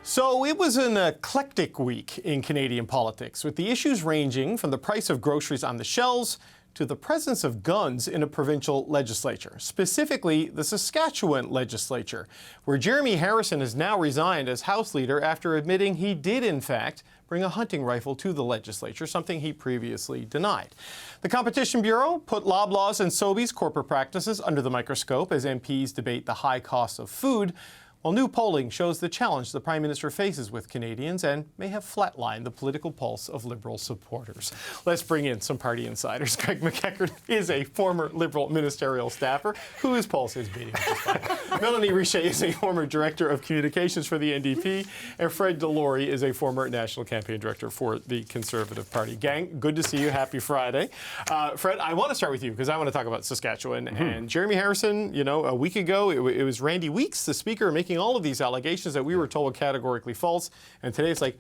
So it was an eclectic week in Canadian politics, with the issues ranging from the price of groceries on the shelves to the presence of guns in a provincial legislature, specifically the Saskatchewan legislature, where Jeremy Harrison has now resigned as House Leader after admitting he did, in fact, bring a hunting rifle to the legislature, something he previously denied. The Competition Bureau put Loblaws and Sobeys corporate practices under the microscope as MPs debate the high cost of food, while new polling shows the challenge the Prime Minister faces with Canadians and may have flatlined the political pulse of Liberal supporters. Let's bring in some party insiders. Greg McEachern is a former Liberal ministerial staffer whose pulse is beating just fine. Melanie Richer is a former Director of Communications for the NDP, and Fred Delory is a former National Campaign Director for the Conservative Party. Gang, good to see you. Happy Friday. Fred, I want to start with you because I want to talk about Saskatchewan. And Jeremy Harrison, you know, a week ago, it was Randy Weeks, the Speaker, making all of these allegations that we were told were categorically false, and today it's like,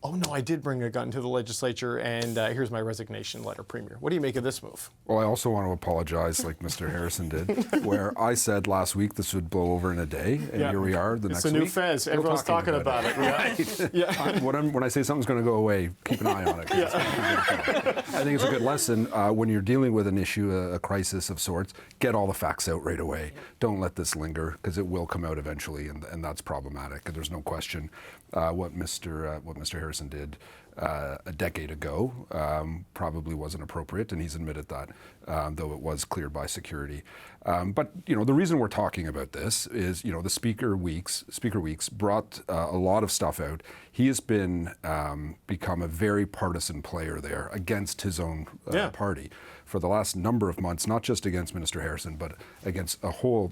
oh no, I did bring a gun to the legislature, and here's my resignation letter, Premier. What do you make of this move? Well, I also want to apologize, like Mr. Harrison did, where I said last week this would blow over in a day, and here we are the next week. It's a new fez. Everyone's talking about it. Right? Yeah. When I say something's going to go away, keep an eye on it. I think it's a good lesson when you're dealing with an issue, a crisis of sorts. Get all the facts out right away. Don't let this linger, because it will come out eventually, and that's problematic. And there's no question what Mr. Harrison did a decade ago probably wasn't appropriate, and he's admitted that, though it was cleared by security. But you know, the reason we're talking about this is, you know, the Speaker Weeks brought a lot of stuff out. He has been become a very partisan player there against his own party for the last number of months, not just against Minister Harrison, but against the whole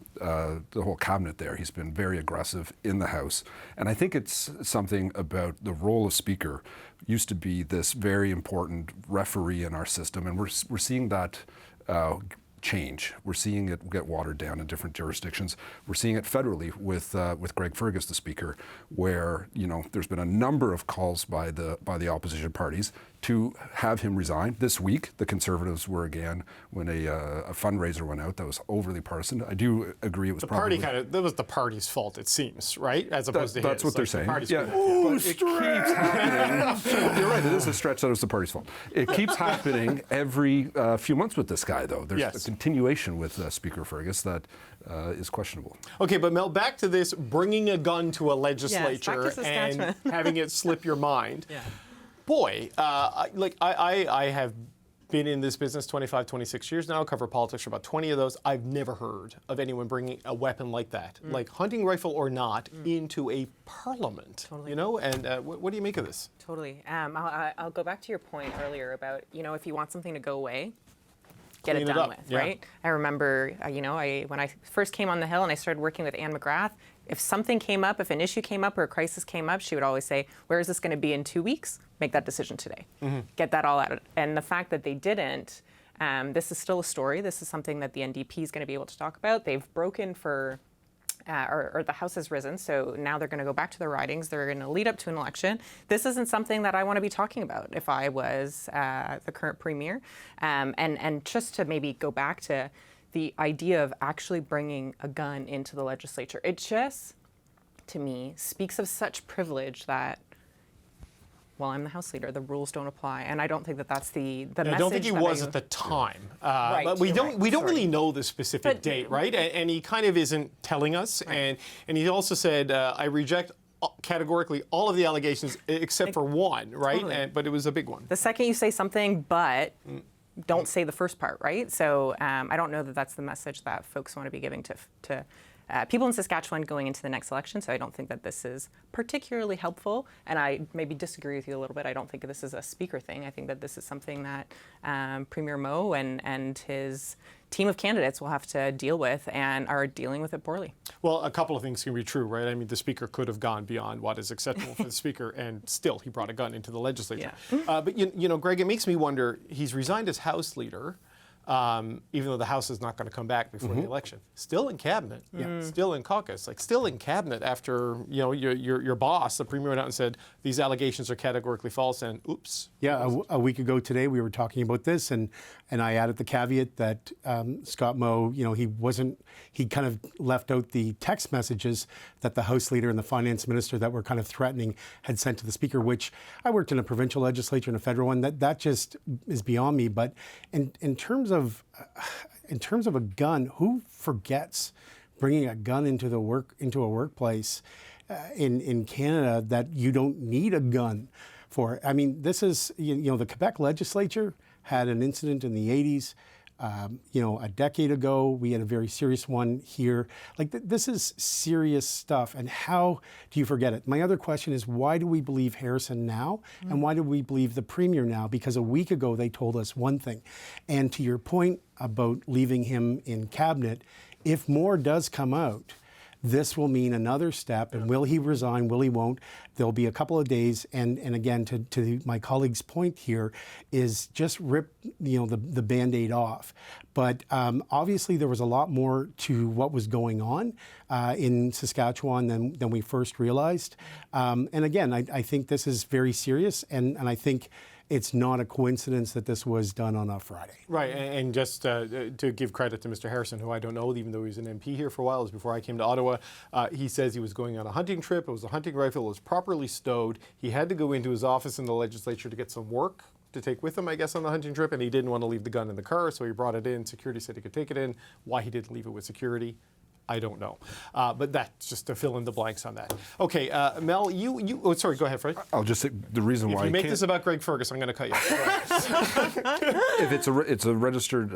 cabinet there. He's been very aggressive in the House. And I think it's something about the role of Speaker used to be this very important referee in our system, and we're seeing that change. We're seeing it get watered down in different jurisdictions. We're seeing it federally with Greg Fergus, the Speaker, where, you know, there's been a number of calls by the opposition parties to have him resign. This week, the Conservatives were again, when a fundraiser went out that was overly partisan. I do agree it was probably... that was the party's fault, it seems, right? As opposed to his. That's what they're saying. Yeah. But it keeps happening. You're right, it is a stretch that it was the party's fault. It keeps happening every few months with this guy, though. There's a continuation with Speaker Fergus that is questionable. Okay, but Mel, back to this bringing a gun to a legislature and having it slip your mind. Boy, I have been in this business 25, 26 years now, cover politics for about 20 of those. I've never heard of anyone bringing a weapon like that, like hunting rifle or not, into a parliament. Totally. You know, and what do you make of this? Totally. I'll go back to your point earlier about, you know, if you want something to go away, get it done with, right? I remember, you know, when I first came on the Hill and I started working with Anne McGrath, if something came up, if an issue came up or a crisis came up, she would always say, where is this going to be in 2 weeks? Make that decision today. Get that all out. And the fact that they didn't, this is still a story. This is something that the NDP is going to be able to talk about. They've broken for, or the House has risen, so now they're going to go back to their ridings. They're going to lead up to an election. This isn't something that I want to be talking about if I was the current Premier. And just to maybe go back to the idea of actually bringing a gun into the legislature, it just, to me, speaks of such privilege that, well, I'm the House Leader, the rules don't apply, and I don't think that that's the message. I don't think he was at the time. But we don't really know the specific date, right? And he kind of isn't telling us. Right. And he also said, I reject categorically all of the allegations except for one, right? Totally. But it was a big one. The second you say something, but don't say the first part, right? So I don't know that that's the message that folks want to be giving to people in Saskatchewan going into the next election. So I don't think that this is particularly helpful. And I maybe disagree with you a little bit. I don't think this is a Speaker thing. I think that this is something that Premier Moe and his team of candidates will have to deal with and are dealing with it poorly. Well, a couple of things can be true, right? I mean, the Speaker could have gone beyond what is acceptable for the Speaker, and still he brought a gun into the legislature. But, you know, Greg, it makes me wonder, he's resigned as House Leader. even though the House is not going to come back before the election. Still in cabinet, still in caucus, like still in cabinet after your boss, the premier, went out and said these allegations are categorically false, and oops. Yeah, a week ago today we were talking about this, and I added the caveat that Scott Moe, he kind of left out the text messages that the House Leader and the Finance Minister that were kind of threatening had sent to the Speaker, which I worked in a provincial legislature and a federal one. That just is beyond me. But in terms of a gun, who forgets bringing a gun into a workplace in Canada that you don't need a gun for? I mean, this is the Quebec legislature had an incident in the 80s. A decade ago, we had a very serious one here. Like, this is serious stuff. And how do you forget it? My other question is, why do we believe Harrison now? And why do we believe the Premier now? Because a week ago, they told us one thing. And to your point about leaving him in cabinet, if more does come out, this will mean another step. And will he resign? Will he won't? There'll be a couple of days. And again, to my colleague's point here, is just rip the Band-Aid off. But obviously there was a lot more to what was going on in Saskatchewan than we first realized. And again, I think this is very serious. And I think it's not a coincidence that this was done on a Friday. Right, and just to give credit to Mr. Harrison, who I don't know, even though he was an MP here for a while, it was before I came to Ottawa, he says he was going on a hunting trip, it was a hunting rifle, it was properly stowed, he had to go into his office in the legislature to get some work to take with him, I guess, on the hunting trip, and he didn't want to leave the gun in the car, so he brought it in. Security said he could take it in. Why he didn't leave it with security, I don't know. But that's just to fill in the blanks on that. Okay, Mel, sorry, go ahead, Fred. I'll just say the reason why if you make this about Greg Fergus, I'm going to cut you. If it's a registered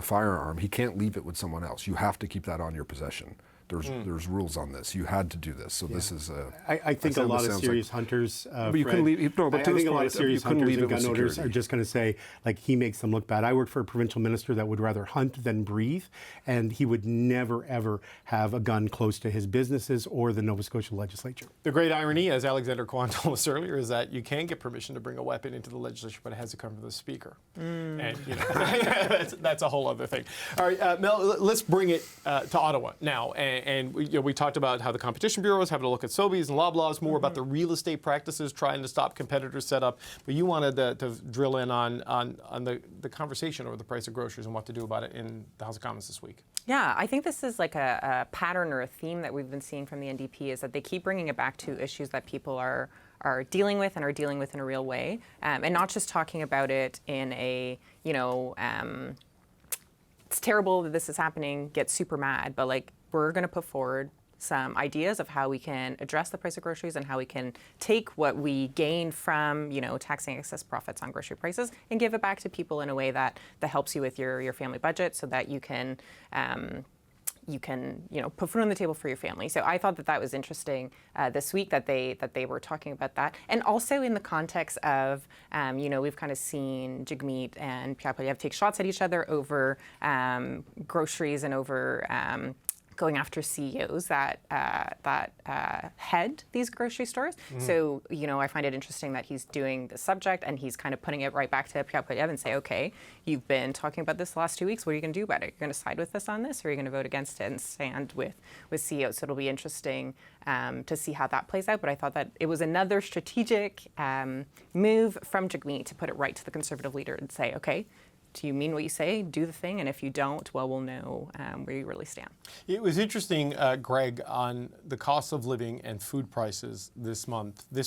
firearm, he can't leave it with someone else. You have to keep that on your possession. There's rules on this. You had to do this. So this is I think a lot of serious hunters. But you couldn't leave. No, but I think a lot of serious hunters and gun owners are just going to say, like, he makes them look bad. I worked for a provincial minister that would rather hunt than breathe, and he would never ever have a gun close to his businesses or the Nova Scotia legislature. The great irony, as Alexander Kwan told us earlier, is that you can get permission to bring a weapon into the legislature, but it has to come from the Speaker. And that's a whole other thing. All right, Mel, let's bring it to Ottawa now. And we talked about how the Competition Bureau is having a look at Sobeys and Loblaws, more about the real estate practices, trying to stop competitors set up. But you wanted to drill in on the conversation over the price of groceries and what to do about it in the House of Commons this week. Yeah, I think this is like a pattern or a theme that we've been seeing from the NDP, is that they keep bringing it back to issues that people are dealing with and are dealing with in a real way, and not just talking about it in a, it's terrible that this is happening, get super mad, but like, we're going to put forward some ideas of how we can address the price of groceries and how we can take what we gain from, taxing excess profits on grocery prices and give it back to people in a way that helps you with your family budget, so that you can put food on the table for your family. So I thought that was interesting this week that they were talking about that. And also in the context of, we've kind of seen Jagmeet and Pierre Poilievre take shots at each other over groceries and over going after CEOs that head these grocery stores. So, I find it interesting that he's doing the subject and he's kind of putting it right back to Pierre Poilievre and say, okay, you've been talking about this the last 2 weeks. What are you going to do about it? You're going to side with us on this, or are you going to vote against it and stand with CEOs? So it'll be interesting to see how that plays out. But I thought that it was another strategic move from Jagmeet to put it right to the Conservative leader and say, okay, do you mean what you say? Do the thing, and if you don't, well, we'll know where you really stand. It was interesting, Greg, on the cost of living and food prices this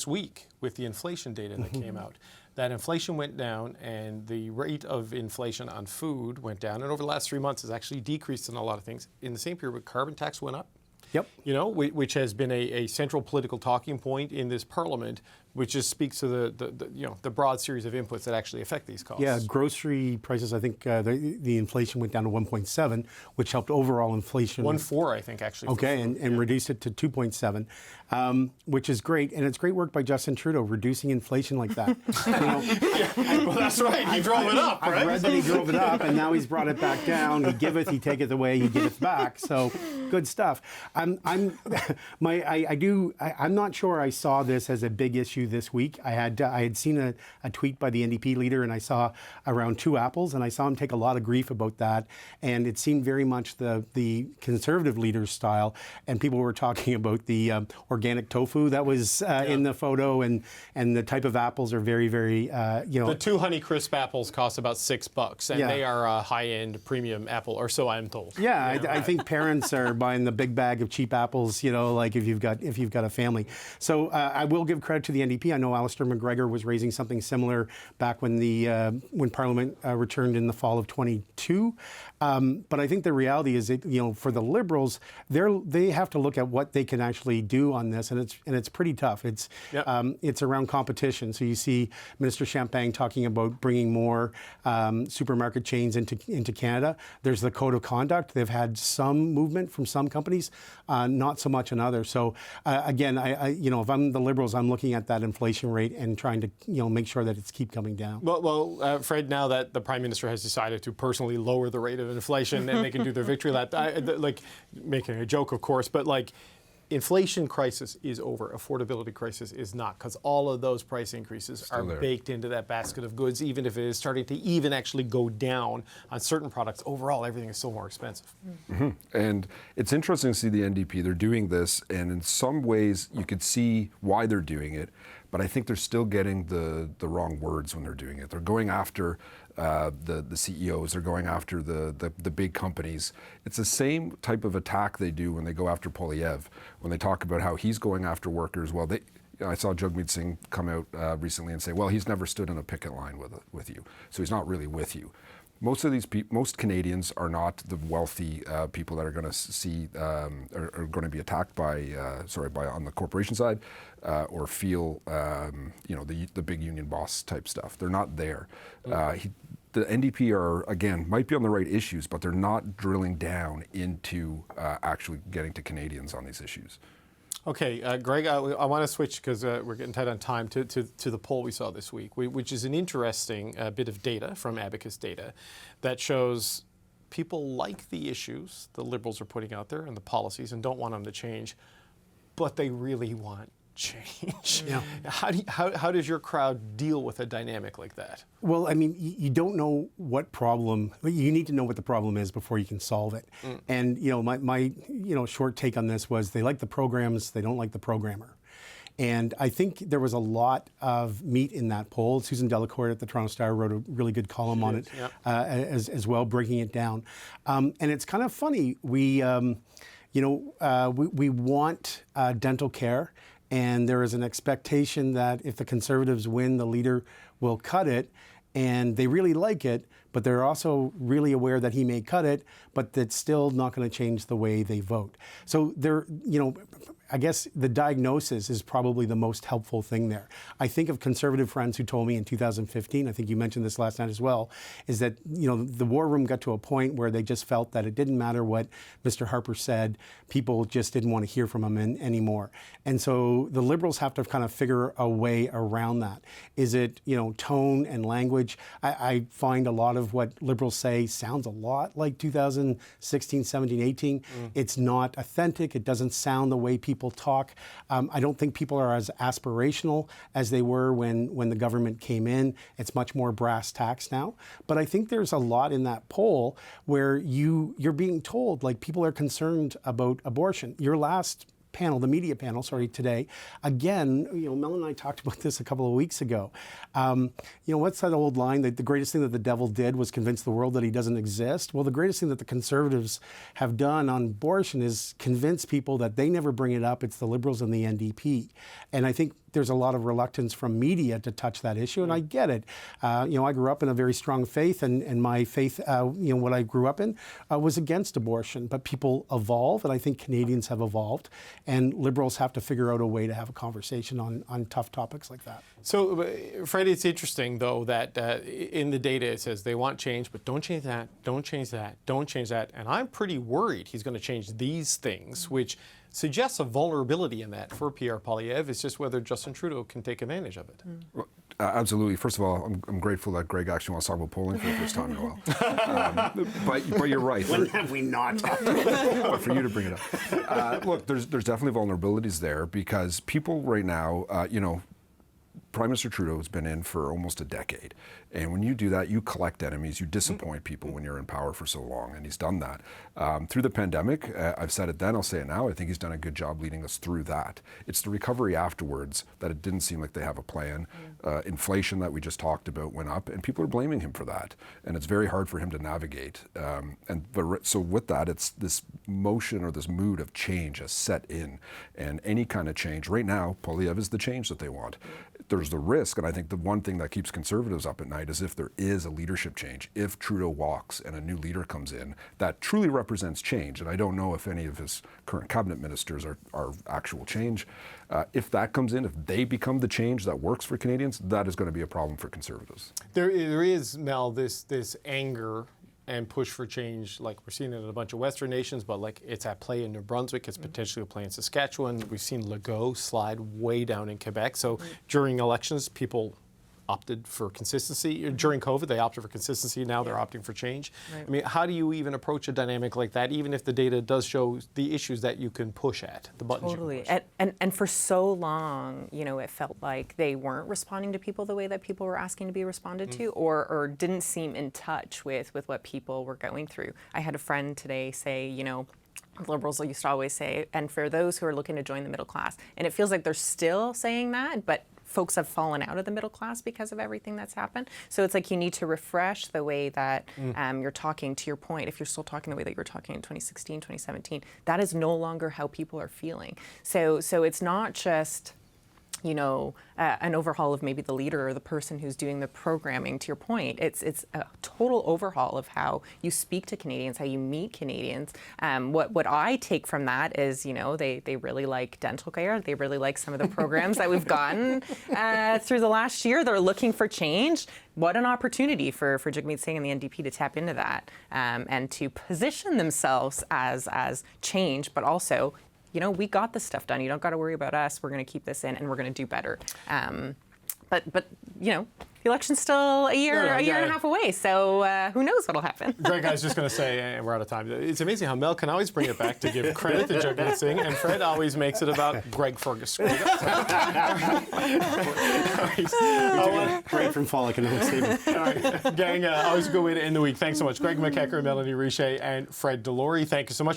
week, with the inflation data that came out. That inflation went down, and the rate of inflation on food went down, and over the last 3 months has actually decreased in a lot of things. In the same period, carbon tax went up. Yep. Which has been a central political talking point in this Parliament, which just speaks to the broad series of inputs that actually affect these costs. Yeah, grocery prices, I think the inflation went down to 1.7, which helped overall inflation. 1.4, I think, actually. Okay, and reduced it to 2.7, which is great. And it's great work by Justin Trudeau, reducing inflation like that. Well, that's right. He drove it up, right? I read that he drove it up, and now he's brought it back down. He giveth, he taketh away, he giveth back. So good stuff. I'm not sure I saw this as a big issue this week. I had seen a tweet by the NDP leader, and I saw around 2 apples, and I saw him take a lot of grief about that. And it seemed very much the Conservative leader's style. And people were talking about the organic tofu that was in the photo, and the type of apples are very, very The 2 Honeycrisp apples cost about $6, and they are a high-end premium apple, or so I'm told. Yeah, I think parents are buying the big bag of cheap apples, like if you've got a family. So I will give credit to the NDP. I know Alistair McGregor was raising something similar back when when Parliament returned in the fall of 22. But I think the reality is that, for the Liberals, they have to look at what they can actually do on this, and it's pretty tough. It's around competition. So you see Minister Champagne talking about bringing more supermarket chains into Canada. There's the code of conduct. They've had some movement from some companies, not so much in others. So again, if I'm the Liberals, I'm looking at that inflation rate and trying to make sure that it's keep coming down. Well, Fred, now that the Prime Minister has decided to personally lower the rate of inflation and they can do their victory lap, making a joke, of course, but inflation crisis is over. Affordability crisis is not, because all of those price increases are baked into that basket of goods, even if it is starting to even actually go down on certain products. Overall, everything is still more expensive. Mm-hmm. And it's interesting to see the NDP. They're doing this, and in some ways you could see why they're doing it, but I think they're still getting the wrong words when they're doing it. They're going after the CEOs, they're going after the big companies. It's the same type of attack they do when they go after Poilievre, when they talk about how he's going after workers. Well, I saw Jagmeet Singh come out recently and say, well, he's never stood in a picket line with you, so he's not really with you. Most of these most Canadians are not the wealthy people that are going to see are going to be attacked by on the corporation side or feel the big union boss type stuff. They're not there. The NDP might be on the right issues, but they're not drilling down into actually getting to Canadians on these issues. Okay, Greg, I want to switch, because we're getting tight on time, to the poll we saw this week, which is an interesting bit of data from Abacus data that shows people like the issues the Liberals are putting out there and the policies and don't want them to change, but they really want change. Yeah. How does your crowd deal with a dynamic like that? Well, I mean, you don't know what problem. You need to know what the problem is before you can solve it. And my short take on this was they like the programs, they don't like the programmer. And I think there was a lot of meat in that poll. Susan Delacourt at the Toronto Star wrote a really good column on it as well, breaking it down. And it's kind of funny. We want dental care. And there is an expectation that if the Conservatives win, the leader will cut it. And they really like it, but they're also really aware that he may cut it, but that's still not going to change the way they vote. So I guess the diagnosis is probably the most helpful thing there. I think of Conservative friends who told me in 2015, I think you mentioned this last night as well, is that the war room got to a point where they just felt that it didn't matter what Mr. Harper said, people just didn't want to hear from him anymore. And so the Liberals have to kind of figure a way around that. Is it tone and language? I find a lot of what Liberals say sounds a lot like 2016, 17, 18. It's not authentic. It doesn't sound the way people talk. I don't think people are as aspirational as they were when the government came in. It's much more brass tacks now. But I think there's a lot in that poll where you're being told, people are concerned about abortion. Your last panel, the media panel, today, again, Mel and I talked about this a couple of weeks ago. What's that old line that the greatest thing that the devil did was convince the world that he doesn't exist? Well, the greatest thing that the Conservatives have done on abortion is convince people that they never bring it up. It's the Liberals and the NDP. And I think there's a lot of reluctance from media to touch that issue, and I get it. I grew up in a very strong faith, and my faith, what I grew up in, was against abortion. But people evolve, and I think Canadians have evolved, and Liberals have to figure out a way to have a conversation on tough topics like that. So, Freddie, it's interesting, though, that in the data it says they want change, but don't change that, don't change that, don't change that. And I'm pretty worried he's going to change these things, which suggests a vulnerability in that for Pierre Poilievre. It's just whether Justin Trudeau can take advantage of it. Well, Absolutely. First of all, I'm grateful that Greg actually wants to talk about polling for the first time in a while. But you're right. When have we not? But for you to bring it up. Look, there's definitely vulnerabilities there because people right now, Prime Minister Trudeau has been in for almost a decade. And when you do that, you collect enemies, you disappoint people when you're in power for so long, and he's done that. Through the pandemic, I've said it then, I'll say it now, I think he's done a good job leading us through that. It's the recovery afterwards that it didn't seem like they have a plan. Inflation that we just talked about went up, and people are blaming him for that. And it's very hard for him to navigate. So with that, it's this motion or this mood of change has set in. And any kind of change, right now, Poilievre is the change that they want. There's the risk, and I think the one thing that keeps Conservatives up at night is if there is a leadership change, if Trudeau walks and a new leader comes in that truly represents change, and I don't know if any of his current cabinet ministers are actual change. If that comes in, if they become the change that works for Canadians, that is going to be a problem for Conservatives. There is, Mel, this anger and push for change, like we're seeing it in a bunch of Western nations, but like it's at play in New Brunswick, it's potentially at play in Saskatchewan. We've seen Legault slide way down in Quebec. So during elections, people opted for consistency. During COVID, they opted for consistency. Now they're opting for change. Right. I mean, how do you even approach a dynamic like that, even if the data does show the issues that you can push at, the buttons totally. you can push? And for so long, it felt like they weren't responding to people the way that people were asking to be responded to, or didn't seem in touch with what people were going through. I had a friend today say, Liberals used to always say, and for those who are looking to join the middle class, and it feels like they're still saying that, but folks have fallen out of the middle class because of everything that's happened. So it's like you need to refresh the way that you're talking. To your point, if you're still talking the way that you were talking in 2016, 2017, that is no longer how people are feeling. So it's not just an overhaul of maybe the leader or the person who's doing the programming. To your point, it's a total overhaul of how you speak to Canadians, how you meet Canadians. What I take from that is, they really like dental care. They really like some of the programs that we've gotten through the last year. They're looking for change. What an opportunity for Jagmeet Singh and the NDP to tap into that and to position themselves as change, but also we got this stuff done. You don't got to worry about us. We're going to keep this in, and we're going to do better. But the election's still a year and a half away. So who knows what'll happen? Greg, I was just going to say, and we're out of time. It's amazing how Mel can always bring it back to give credit to Jagmeet Singh, and Fred always makes it about Greg Fergus. Great from fall, like another statement. All right, gang, always a good way to end the week. Thanks so much. Greg McKecker, Melanie Richer, and Fred Delory. Thank you so much.